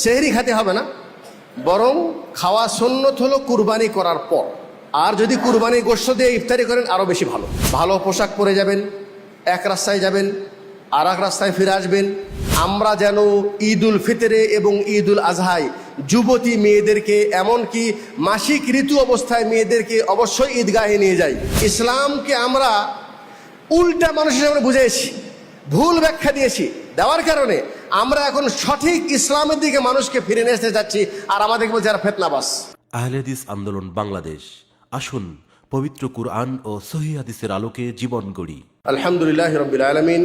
সেহরি খেতে হবে না, বরং খাওয়া সুন্নত হলো কুরবানি করার পর। আর যদি কুরবানি গোশত দিয়ে ইফতারি করেন আরও বেশি ভালো। ভালো পোশাক পরে যাবেন, এক রাস্তায় যাবেন, আর এক রাস্তায় ফিরে আসবেন। আমরা যেন ঈদ উল ফিতরে এবং ঈদ উল আজহায় যুবতী মেয়েদেরকে, এমনকি মাসিক ঋতু অবস্থায় মেয়েদেরকে অবশ্যই ঈদগাহে নিয়ে যাই। ইসলামকে আমরা উল্টা মানুষের সামনে বুঝিয়েছি, ভুল ব্যাখ্যা দিয়েছি, দেওয়ার কারণে আমরা এখন সঠিক ইসলামের দিকে মানুষকে ফিরে নিয়ে আসতে যাচ্ছি, আর আমাদেরকে বলছে যারা ফেতনাবাস। আহলে হাদিস আন্দোলন বাংলাদেশ, আসুন পবিত্র কুরআন ও সহিহ হাদিসের আলোকে জীবন গড়ি। আলহামদুলিল্লাহি রাব্বিল আলামিন,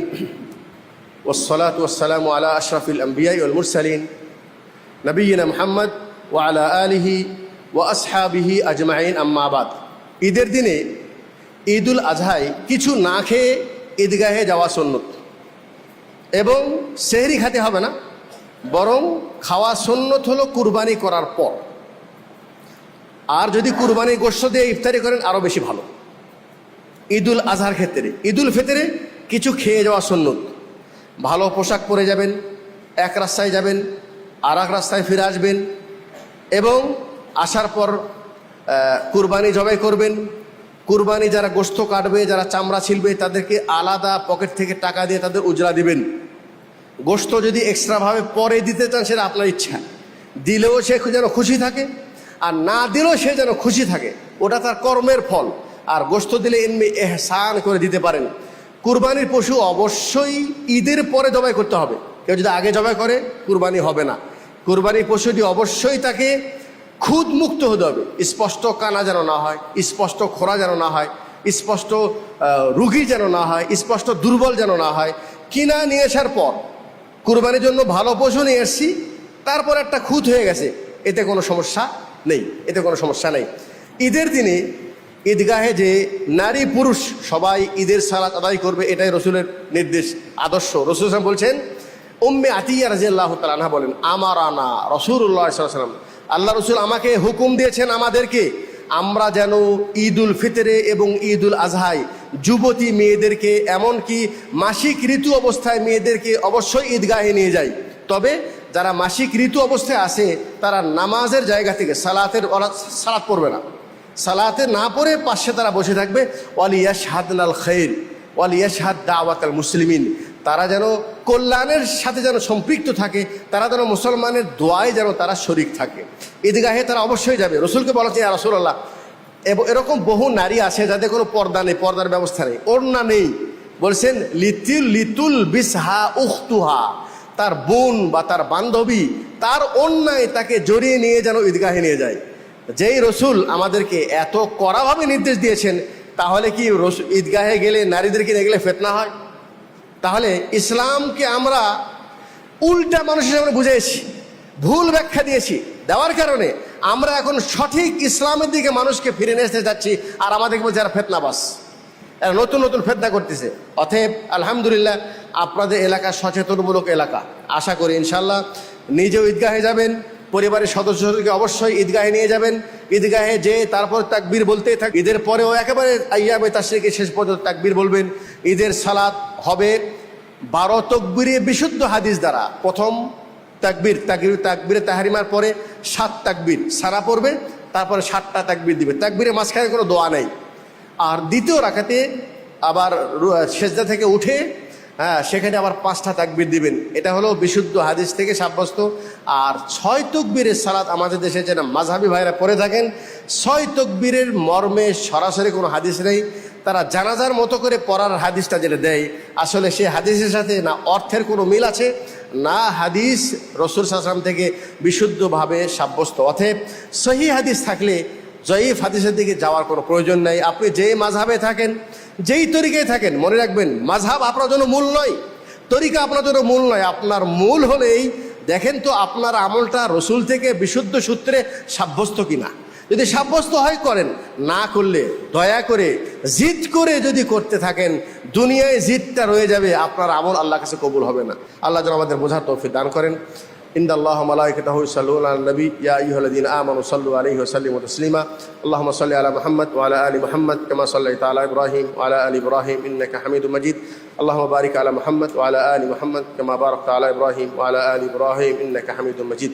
ওয়াসসালাতু ওয়াসসালামু আলা আশরাফিল আমবিয়াই ওয়াল মুরসালিন, নবিয়িনা মুহাম্মদ ওয়া আলা আলিহি ওয়া আসহাবিহি আজমাইন, আম্মা বাদ। ঈদের দিনে ঈদুল আজহায় কিছু না খেয়ে ঈদগাহে যাওয়া সুন্নত, এবং সেহরি খেতে হবে না, বরং খাওয়া সুন্নত হলো কুরবানি করার পর। আর যদি কুরবানি গোশত দিয়ে ইফতারি করেন আরও বেশি ভালো। ঈদুল আজহার ক্ষেত্রে, ঈদুল ফিতরে কিছু খেয়ে যাওয়া সুন্নত। ভালো পোশাক পরে যাবেন, এক রাস্তায় যাবেন, আর এক রাস্তায় ফিরে আসবেন, এবং আসার পর কুরবানি জবাই করবেন। কুরবানি যারা গোশত কাটবে, যারা চামড়া ছিলবে, তাদেরকে আলাদা পকেট থেকে টাকা দিয়ে তাদের উজরা দিবেন। গোশত যদি এক্সট্রাভাবে পরে দিতে চান সেটা আপনার ইচ্ছা, দিলেও সে যেন খুশি থাকে, আর না দিলেও সে যেন খুশি থাকে, ওটা তার কর্মের ফল। আর গোশত দিলে এমনি এহসান করে দিতে পারেন। কুরবানির পশু অবশ্যই ঈদের পরে জবাই করতে হবে। কেউ যদি আগে জবাই করে কুরবানি হবে না। কুরবানির পশুটি অবশ্যই তাকে খুদ মুক্ত হতে হবে, স্পষ্ট কানা যেন না হয়, স্পষ্ট খোরা যেন না হয়, স্পষ্ট রুগী যেন না হয়, স্পষ্ট দুর্বল যেন না হয়। কিনা নিয়ে আসার পর কুরবানির জন্য ভালো পশু নিয়ে এসছি, তারপর একটা খুঁত হয়ে গেছে, এতে কোনো সমস্যা নেই, এতে কোনো সমস্যা নেই। ঈদের দিনে ঈদগাহে যে নারী পুরুষ সবাই ঈদের সালাত আদায় করবে, এটাই রসুলের নির্দেশ, আদর্শ। রসুল সাল্লাল্লাহু আলাইহি ওয়াসাল্লাম বলছেন, উম্মে আতিয়া রাদিয়াল্লাহু তাআলা আনহা বলেন, আমারানা রাসূলুল্লাহ সাল্লাল্লাহু আলাইহি ওয়াসাল্লাম, আল্লাহ রসুল আমাকে হুকুম দিয়েছেন আমাদেরকে, আমরা যেন ঈদ উল ফিতরে এবং ঈদ উল আজহায় যুবতী মেয়েদেরকে, এমনকি মাসিক ঋতু অবস্থায় মেয়েদেরকে অবশ্যই ঈদগাহে নিয়ে যাই। তবে যারা মাসিক ঋতু অবস্থায় আসে তারা নামাজের জায়গা থেকে সালাত পড়বে না, সালাতে না পড়ে পাশে তারা বসে থাকবে। ওয়ালিয়াশহাদনাল খাইর ওয়ালিয়াশহাদ দাওয়াতাল মুসলিমিন, তারা যেন কল্যাণের সাথে যেন সম্পৃক্ত থাকে, তারা যেন মুসলমানের দোয়ায় যেন তারা শরিক থাকে। ঈদগাহে তারা অবশ্যই যাবে। রসুলকে বলা হচ্ছে, ইয়া রাসূলুল্লাহ, এরকম বহু নারী আছে যাদের কোনো পর্দা নেই, পর্দার ব্যবস্থা নেই, ওড়না নেই। বলছেন লিতুল বিসহা উখতুহা, তার বোন বা তার বান্ধবী তার ওড়নায় তাকে জড়িয়ে নিয়ে যেন ঈদগাহে নিয়ে যায়। যেই রসুল আমাদেরকে এত কড়াভাবে নির্দেশ দিয়েছেন, তাহলে কি ঈদগাহে গেলে নারীদেরকে নিয়ে গেলে ফিতনা হয়? তাহলে ইসলামকে আমরা উল্টা মানুষের সামনে বুঝিয়েছি, ভুল ব্যাখ্যা দিয়েছি, দেওয়ার কারণে আমরা এখন সঠিক ইসলামের দিকে মানুষকে ফিরে নিয়ে আসতে যাচ্ছি, আর আমাদেরকে বলছে যারা ফেতনাবাস, এরা নতুন নতুন ফেতনা করতেছে। অতএব আলহামদুলিল্লাহ আপনাদের এলাকা সচেতনমূলক এলাকা, আশা করি ইনশাল্লাহ নিজেও ঈদগাহে যাবেন, পরিবারের সদস্যদেরকে অবশ্যই ঈদগাহে নিয়ে যাবেন। ঈদগাহে যে তারপর তাকবীর বলতেই থাক, ঈদের পরেও একেবারে আইয়ামে তাশরিকে শেষ পর্যন্ত তাকবীর বলবেন। ঈদের সালাত হবে 12 তকবীরে বিশুদ্ধ হাদিস দ্বারা। প্রথম তাকবীরে তাহরিমার পরে 7 তাকবীর সারা পড়বে, তারপরে 7টা তাকবীর দিবে, তাকবীরের মাঝখানে কোনো দোয়া নেই। আর দ্বিতীয় রাকাতে আবার সেজদা থেকে উঠে সেখানে আবার 5টা তাকবীর দিবেন। এটা হলো বিশুদ্ধ হাদিস থেকে সাব্যস্ত। আর 6 তকবীরের সালাত আমাদের দেশে যেন মাযহাবী ভাইরা পড়ে থাকেন, 6 তকবীরের মর্মে সরাসরি কোনো হাদিস নেই। তারা জানাজার মতো করে পড়ার হাদিসটা যেটা দেয়, আসলে সে হাদিসের সাথে না অর্থের কোনো মিল আছে, না হাদিস রসুল সাল্লাল্লাহু আলাইহি ওয়াসাল্লাম থেকে বিশুদ্ধভাবে সাব্যস্ত। অতএব সহিহ হাদিস থাকলে জয়ীফ হাদিসের দিকে যাওয়ার কোনো প্রয়োজন নাই। আপনি যেই মাযহাবে থাকেন, যেই তরিকায় থাকেন, মনে রাখবেন মাযহাব আপনার জন্য মূল নয়, তরিকা আপনার জন্য মূল নয়। আপনার মূল হলেই দেখেন তো আপনার আমলটা রসুল থেকে বিশুদ্ধ সূত্রে সাব্যস্ত কিনা। যদি সাব্যস্ত হয় করেন, না করলে দয়া করে জিদ করে যদি করতে থাকেন, দুনিয়ায় জিদটা রয়ে যাবে, আপনার আমল আল্লাহর কাছে কবুল হবে না। আল্লাহ যেন আমাদের বোঝার তৌফিক দান করেন। ইন্নাল্লাহা ওয়া মালাইকাতাহু ইউসাল্লুনা আলান নবী ইয়া আইয়ুহাল্লাযীনা আমানু সাল্লু আলাইহি ওয়া সাল্লিমু তাসলিমা। আল্লাহুম্মা সাল্লি আলা মুহাম্মাদ ওয়া আলা আলি মুহাম্মাদ কামা সাল্লাইতা আলা ইব্রাহিম ওয়া আলা আলি ইব্রাহিম ইন্নাকা হামিদুম মাজিদ। اللهم بارك على محمد وعلى آل محمد كما باركت على إبراهيم وعلى آل إبراهيم إنك حميد مجيد